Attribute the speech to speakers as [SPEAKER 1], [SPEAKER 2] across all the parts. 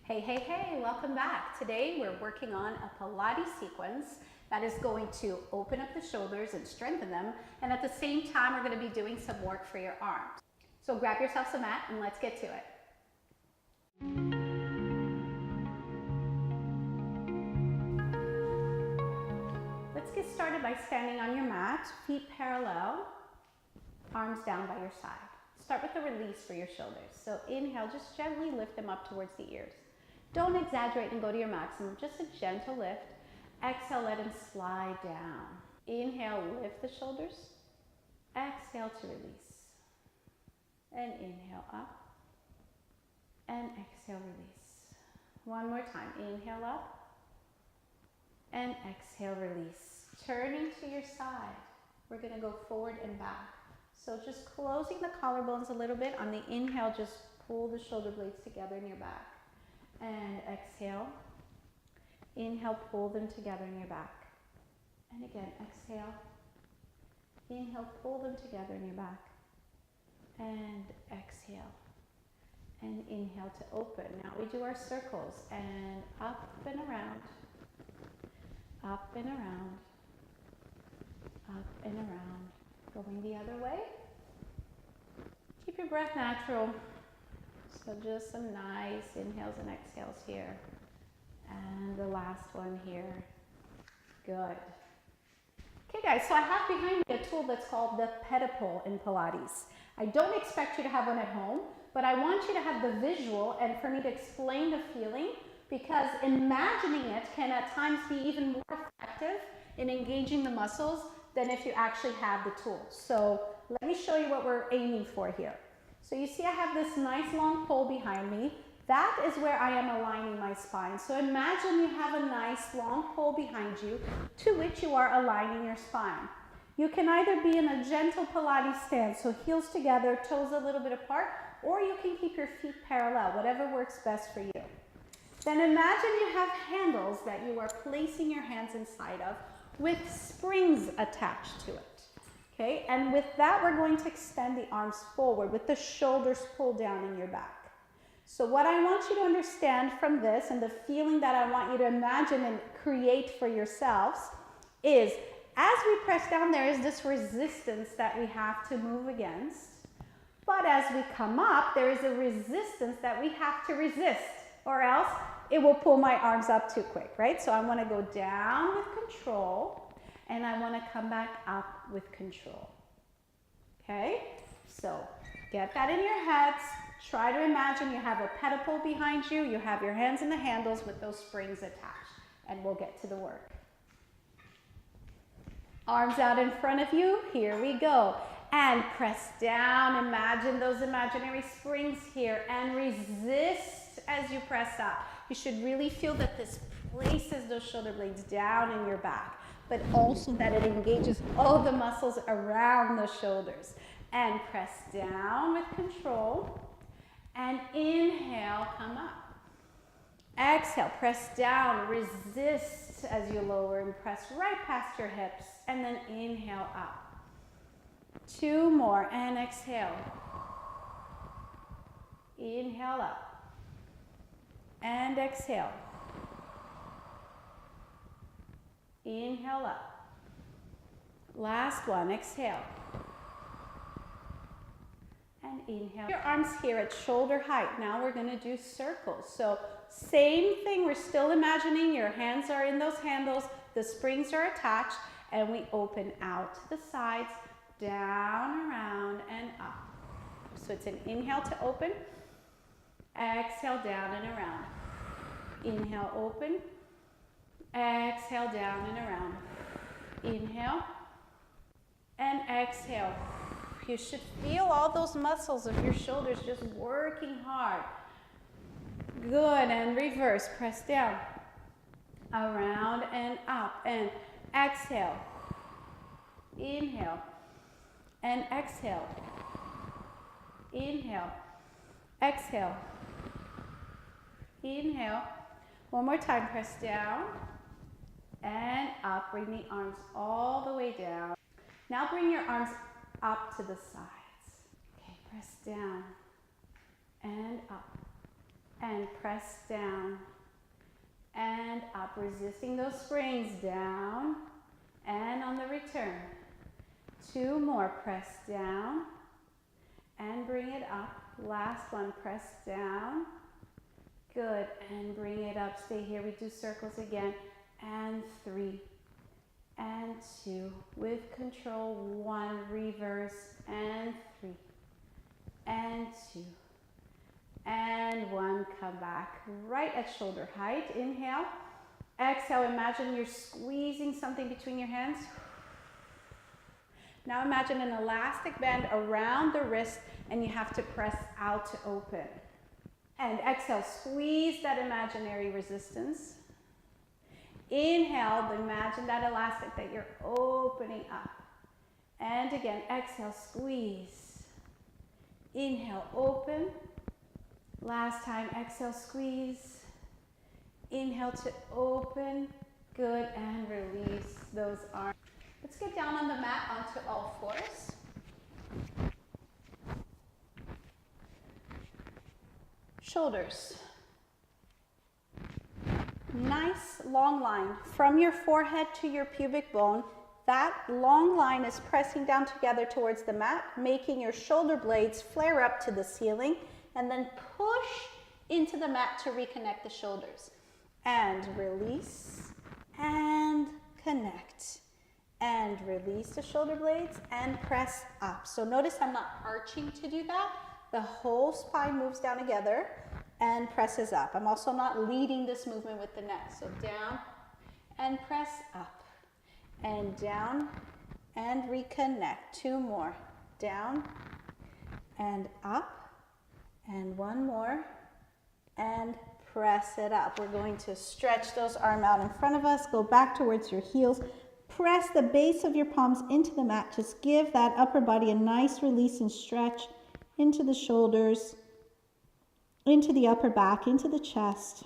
[SPEAKER 1] Hey, hey, hey, welcome back. Today we're working on a Pilates sequence that is going to open up the shoulders and strengthen them, and at the same time we're going to be doing some work for your arms. So grab yourself some mat and let's get to it. Let's get started by standing on your mat, feet parallel, arms down by your side. Start with a release for your shoulders. So inhale, just gently lift them up towards the ears. Don't exaggerate and go to your maximum, just a gentle lift. Exhale, let them slide down. Inhale, lift the shoulders. Exhale to release. And inhale up. And exhale, release. One more time. Inhale up. And exhale, release. Turning to your side. We're going to go forward and back. So just closing the collarbones a little bit. On the inhale, just pull the shoulder blades together in your back. And exhale. Inhale, pull them together in your back. And again, exhale. Inhale, pull them together in your back. And exhale. And inhale to open. Now we do our circles. And up and around. Up and around. Up and around. Going the other way. Keep your breath natural. So just some nice inhales and exhales here. And the last one here. Good. Okay guys, so I have behind me a tool that's called the pedipole in Pilates. I don't expect you to have one at home, but I want you to have the visual and for me to explain the feeling, because imagining it can at times be even more effective in engaging the muscles than if you actually have the tools. So let me show you what we're aiming for here. So you see I have this nice long pole behind me. That is where I am aligning my spine. So imagine you have a nice long pole behind you to which you are aligning your spine. You can either be in a gentle Pilates stance, so heels together, toes a little bit apart, or you can keep your feet parallel, whatever works best for you. Then imagine you have handles that you are placing your hands inside of with springs attached to it. Okay, and with that, we're going to extend the arms forward with the shoulders pulled down in your back. So what I want you to understand from this and the feeling that I want you to imagine and create for yourselves is as we press down, there is this resistance that we have to move against. But as we come up, there is a resistance that we have to resist, or else it will pull my arms up too quick, right? So I want to go down with control. And I want to come back up with control. Okay? So get that in your heads. Try to imagine you have a pedipole behind you. You have your hands in the handles with those springs attached. And we'll get to the work. Arms out in front of you. Here we go. And press down. Imagine those imaginary springs here. And resist as you press up. You should really feel that this places those shoulder blades down in your back, but also that it engages all the muscles around the shoulders. And press down with control. And inhale, come up. Exhale, press down, resist as you lower and press right past your hips. And then inhale up. 2 more and exhale. Inhale up. And exhale. Inhale up. Last one, exhale. And inhale. Your arms here at shoulder height. Now we're going to do circles. So same thing, we're still imagining your hands are in those handles, the springs are attached, and we open out to the sides, down, around, and up. So it's an inhale to open, exhale, down and around. Inhale, open. Exhale, down and around. Inhale. And exhale. You should feel all those muscles of your shoulders just working hard. Good. And reverse. Press down. Around and up. And exhale. Inhale. And exhale. Inhale. Exhale. Inhale. One more time. Press down. And up, bring the arms all the way down. Now bring your arms up to the sides. Okay, press down and up and press down and up, resisting those springs, down and on the return. 2 more, press down and bring it up. Last one, press down. Good, and bring it up. Stay here, we do circles again. And 3 and 2, with control. 1, reverse, and 3 and 2 and 1. Come back right at shoulder height. Inhale. Exhale, imagine you're squeezing something between your hands. Now imagine an elastic band around the wrist and you have to press out to open. And exhale, squeeze that imaginary resistance. Inhale, imagine that elastic that you're opening up. And again, exhale, squeeze. Inhale, open. Last time, exhale, squeeze. Inhale to open. Good, and release those arms. Let's get down on the mat onto all fours. Shoulders. Nice long line from your forehead to your pubic bone. That long line is pressing down together towards the mat, making your shoulder blades flare up to the ceiling, and then push into the mat to reconnect the shoulders. And release, and connect. And release the shoulder blades, and press up. So notice I'm not arching to do that. The whole spine moves down together and presses up. I'm also not leading this movement with the neck. So down and press up. And down and reconnect. 2 more. Down and up. And 1 more. And press it up. We're going to stretch those arms out in front of us. Go back towards your heels. Press the base of your palms into the mat. Just give that upper body a nice release and stretch into the shoulders, into the upper back, into the chest.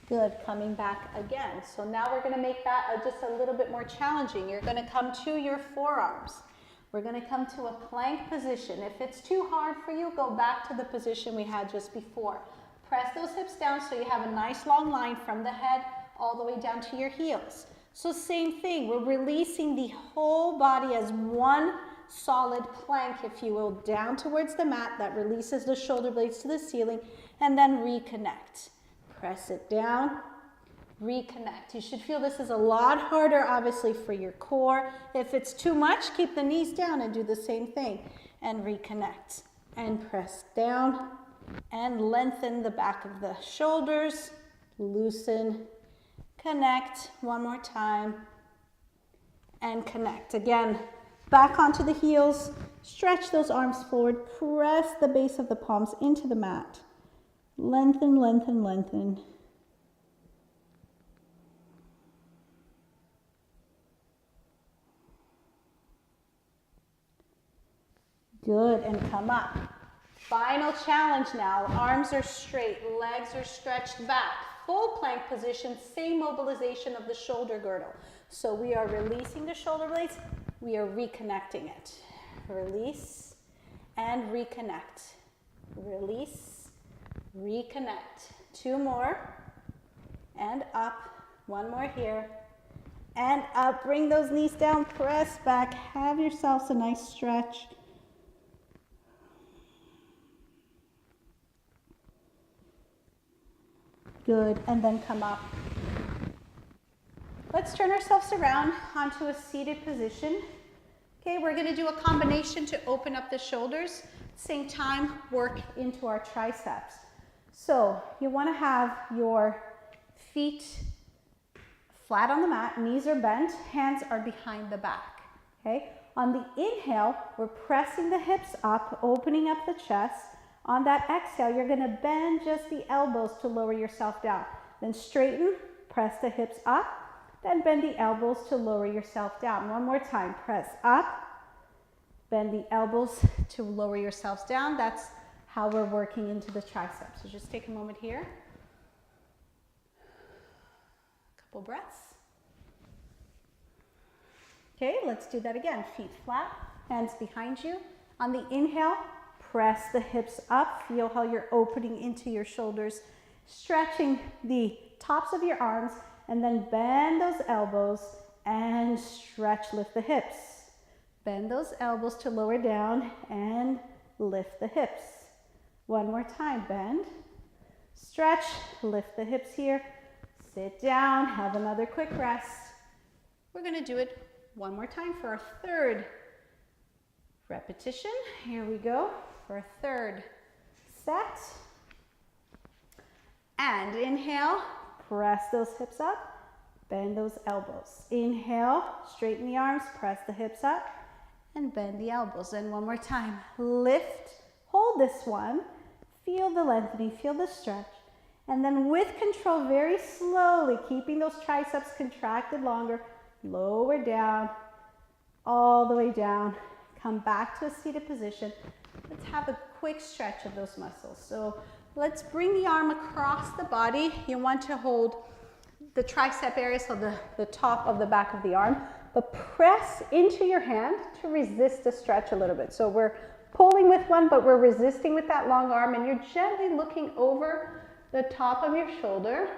[SPEAKER 1] Good, coming back again. So now we're going to make that just a little bit more challenging. You're going to come to your forearms. We're going to come to a plank position. If it's too hard for you, go back to the position we had just before. Press those hips down so you have a nice long line from the head all the way down to your heels. So same thing, we're releasing the whole body as one solid plank, if you will, down towards the mat. That releases the shoulder blades to the ceiling, and then reconnect. Press it down, reconnect. You should feel this is a lot harder, obviously, for your core. If it's too much, keep the knees down and do the same thing. And reconnect. And press down and lengthen the back of the shoulders. Loosen, connect. 1 more time. And connect. Again, back onto the heels. Stretch those arms forward. Press the base of the palms into the mat. Lengthen, lengthen, lengthen. Good, and come up. Final challenge now. Arms are straight, legs are stretched back. Full plank position, same mobilization of the shoulder girdle. So we are releasing the shoulder blades, we are reconnecting it. Release and reconnect. Release, reconnect. 2 more. And up. 1 more here. And up. Bring those knees down, press back. Have yourselves a nice stretch. Good, and then come up. Let's turn ourselves around onto a seated position. Okay, we're going to do a combination to open up the shoulders. Same time, work into our triceps. So you want to have your feet flat on the mat, knees are bent, hands are behind the back. Okay, on the inhale, we're pressing the hips up, opening up the chest. On that exhale, you're going to bend just the elbows to lower yourself down. Then straighten, press the hips up, then bend the elbows to lower yourself down. 1 more time, press up, bend the elbows to lower yourselves down. That's how we're working into the triceps. So just take a moment here. A couple breaths. Okay, let's do that again. Feet flat, hands behind you. On the inhale, press the hips up. Feel how you're opening into your shoulders, stretching the tops of your arms, and then bend those elbows and stretch, lift the hips. Bend those elbows to lower down and lift the hips. One more time, bend, stretch, lift the hips here. Sit down, have another quick rest. We're gonna do it one more time for our third repetition. Here we go for a third set. And inhale, press those hips up, bend those elbows. Inhale, straighten the arms, press the hips up, and bend the elbows. And one more time, lift, hold this one, feel the lengthening, feel the stretch. And then with control, very slowly, keeping those triceps contracted longer, lower down, all the way down. Come back to a seated position. Let's have a quick stretch of those muscles. So let's bring the arm across the body. You want to hold the tricep area, so the top of the back of the arm, but press into your hand to resist the stretch a little bit. So we're pulling with one, but we're resisting with that long arm, and you're gently looking over the top of your shoulder.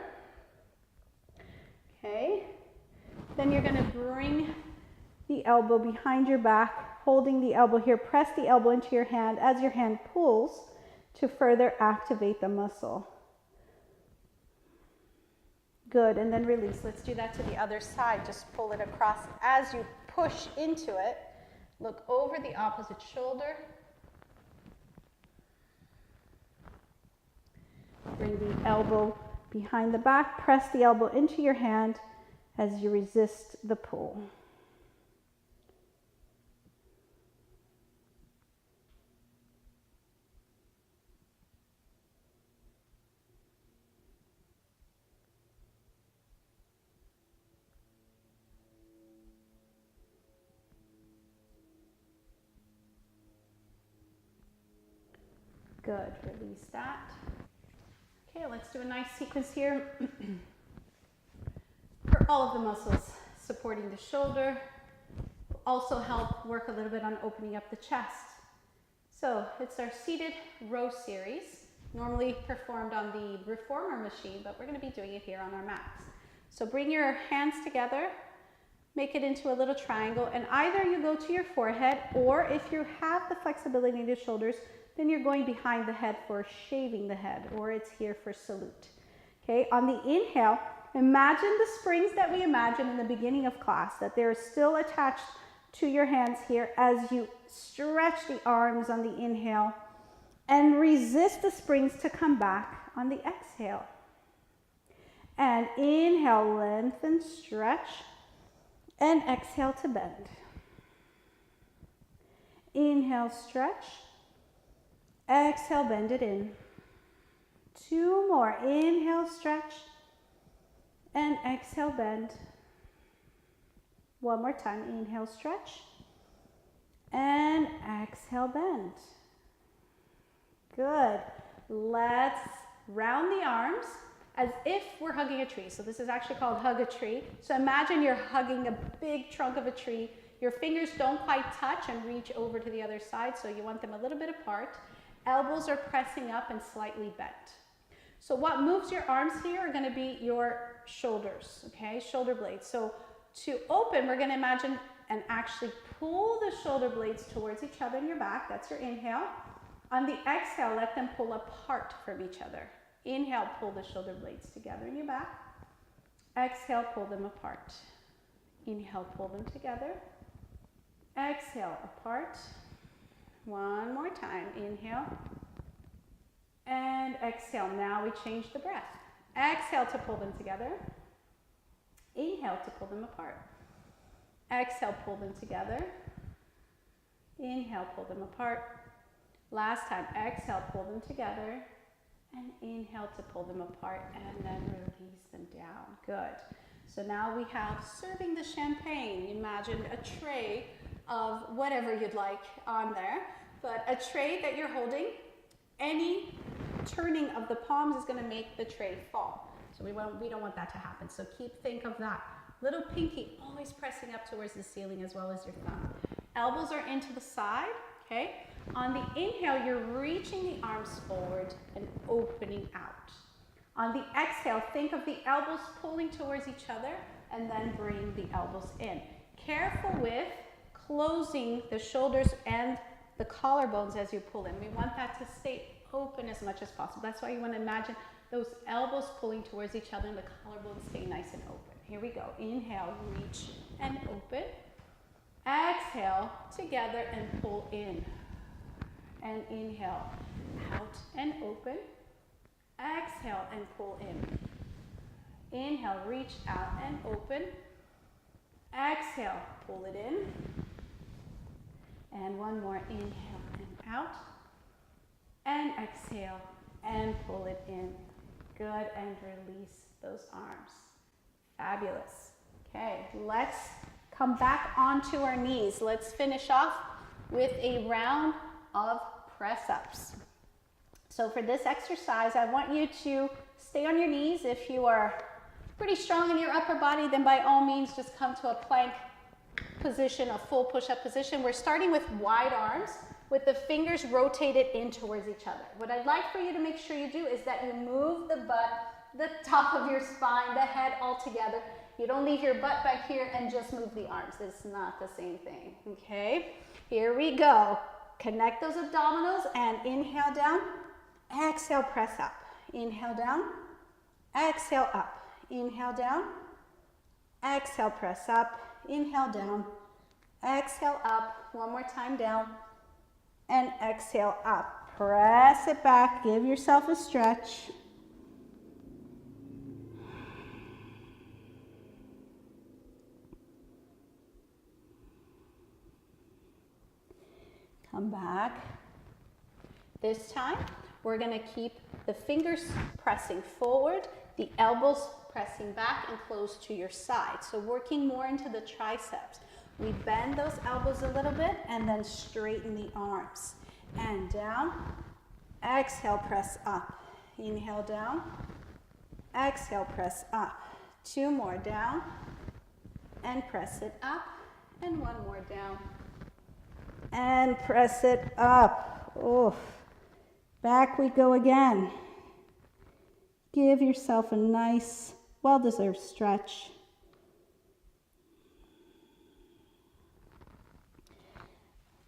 [SPEAKER 1] Okay. Then you're going to bring the elbow behind your back, holding the elbow here. Press the elbow into your hand as your hand pulls to further activate the muscle. Good, and then release. Let's do that to the other side. Just pull it across. As you push into it, look over the opposite shoulder. Bring the elbow behind the back. Press the elbow into your hand as you resist the pull. Good, release that. Okay, let's do a nice sequence here for all of the muscles supporting the shoulder. Will also help work a little bit on opening up the chest. So it's our seated row series, normally performed on the reformer machine, but we're going to be doing it here on our mats. So bring your hands together, make it into a little triangle, and either you go to your forehead, or if you have the flexibility in the shoulders, then you're going behind the head for shaving the head, or it's here for salute. Okay, on the inhale, imagine the springs that we imagined in the beginning of class, that they're still attached to your hands here as you stretch the arms on the inhale and resist the springs to come back on the exhale. And inhale, lengthen, stretch, and exhale to bend. Inhale, stretch. Exhale, bend it in. Two more. Inhale, stretch, and exhale, bend. One more time. Inhale, stretch, and exhale, bend. Good. Let's round the arms as if we're hugging a tree. So this is actually called hug a tree. So imagine you're hugging a big trunk of a tree. Your fingers don't quite touch and reach over to the other side, so you want them a little bit apart. Elbows are pressing up and slightly bent. So what moves your arms here are going to be your shoulders, okay? Shoulder blades. So to open, we're going to imagine and actually pull the shoulder blades towards each other in your back. That's your inhale. On the exhale, let them pull apart from each other. Inhale, pull the shoulder blades together in your back. Exhale, pull them apart. Inhale, pull them together. Exhale, apart. One more time. Inhale and exhale. Now we change the breath. Exhale to pull them together. Inhale to pull them apart. Exhale, pull them together. Inhale, pull them apart. Last time. Exhale, pull them together. And inhale to pull them apart, and then release them down. Good. So now we have serving the champagne. Imagine a tray of whatever you'd like on there, but a tray that you're holding. Any turning of the palms is going to make the tray fall. So we don't want that to happen. So think of that Little pinky always pressing up towards the ceiling as well as your thumb. Elbows are into the side, okay? On the inhale, you're reaching the arms forward and opening out. On the exhale, think of the elbows pulling towards each other and then bring the elbows in. Careful with closing the shoulders and the collarbones as you pull in. We want that to stay open as much as possible. That's why you want to imagine those elbows pulling towards each other and the collarbones stay nice and open. Here we go. Inhale, reach and open. Exhale, together and pull in. And inhale, out and open. Exhale and pull in. Inhale, reach out and open. Exhale, pull it in. And one more, inhale and out. And exhale and pull it in. Good, and release those arms. Fabulous. Okay, let's come back onto our knees. Let's finish off with a round of press-ups. So for this exercise, I want you to stay on your knees. If you are pretty strong in your upper body, then by all means just come to a plank position, a full push-up position. We're starting with wide arms with the fingers rotated in towards each other. What I'd like for you to make sure you do is that you move the butt, the top of your spine, the head all together. You don't leave your butt back here and just move the arms. It's not the same thing, okay? Here we go. Connect those abdominals and inhale down, exhale, press up. Inhale down, exhale up. Inhale down, exhale, press up. Inhale down, exhale up. One more time down, and exhale up. Press it back, give yourself a stretch. Come back. This time, we're gonna keep the fingers pressing forward, the elbows pressing back and close to your side. So working more into the triceps. We bend those elbows a little bit and then straighten the arms. And down, exhale, press up. Inhale down, exhale, press up. Two more down, and press it up. And one more down, and press it up. Oof. Back we go again. Give yourself a nice, well-deserved stretch.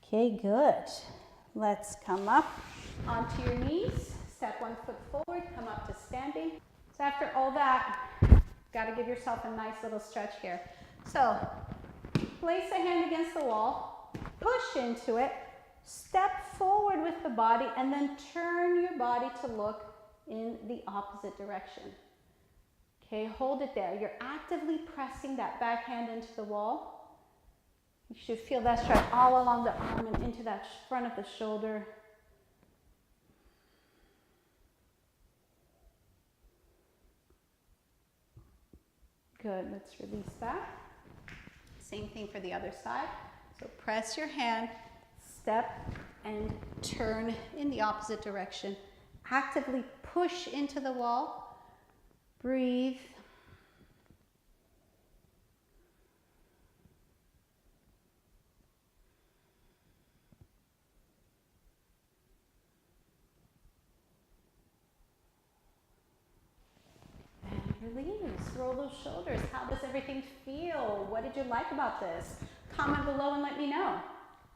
[SPEAKER 1] Okay, good. Let's come up onto your knees. Step one foot forward, come up to standing. So after all that, got to give yourself a nice little stretch here. So place a hand against the wall, push into it, step forward with the body, and then turn your body to look in the opposite direction. Okay, hold it there. You're actively pressing that back hand into the wall. You should feel that stretch all along the arm and into that front of the shoulder. Good, let's release that. Same thing for the other side. So press your hand, step, and turn in the opposite direction. Actively push into the wall. Breathe. And release. Roll those shoulders. How does everything feel? What did you like about this? Comment below and let me know.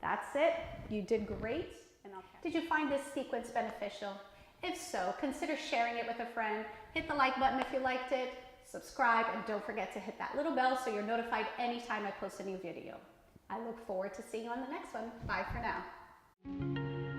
[SPEAKER 1] That's it. You did great. And did you find this sequence beneficial? If so, consider sharing it with a friend. Hit the like button if you liked it, subscribe, and don't forget to hit that little bell so you're notified anytime I post a new video. I look forward to seeing you on the next one. Bye for now.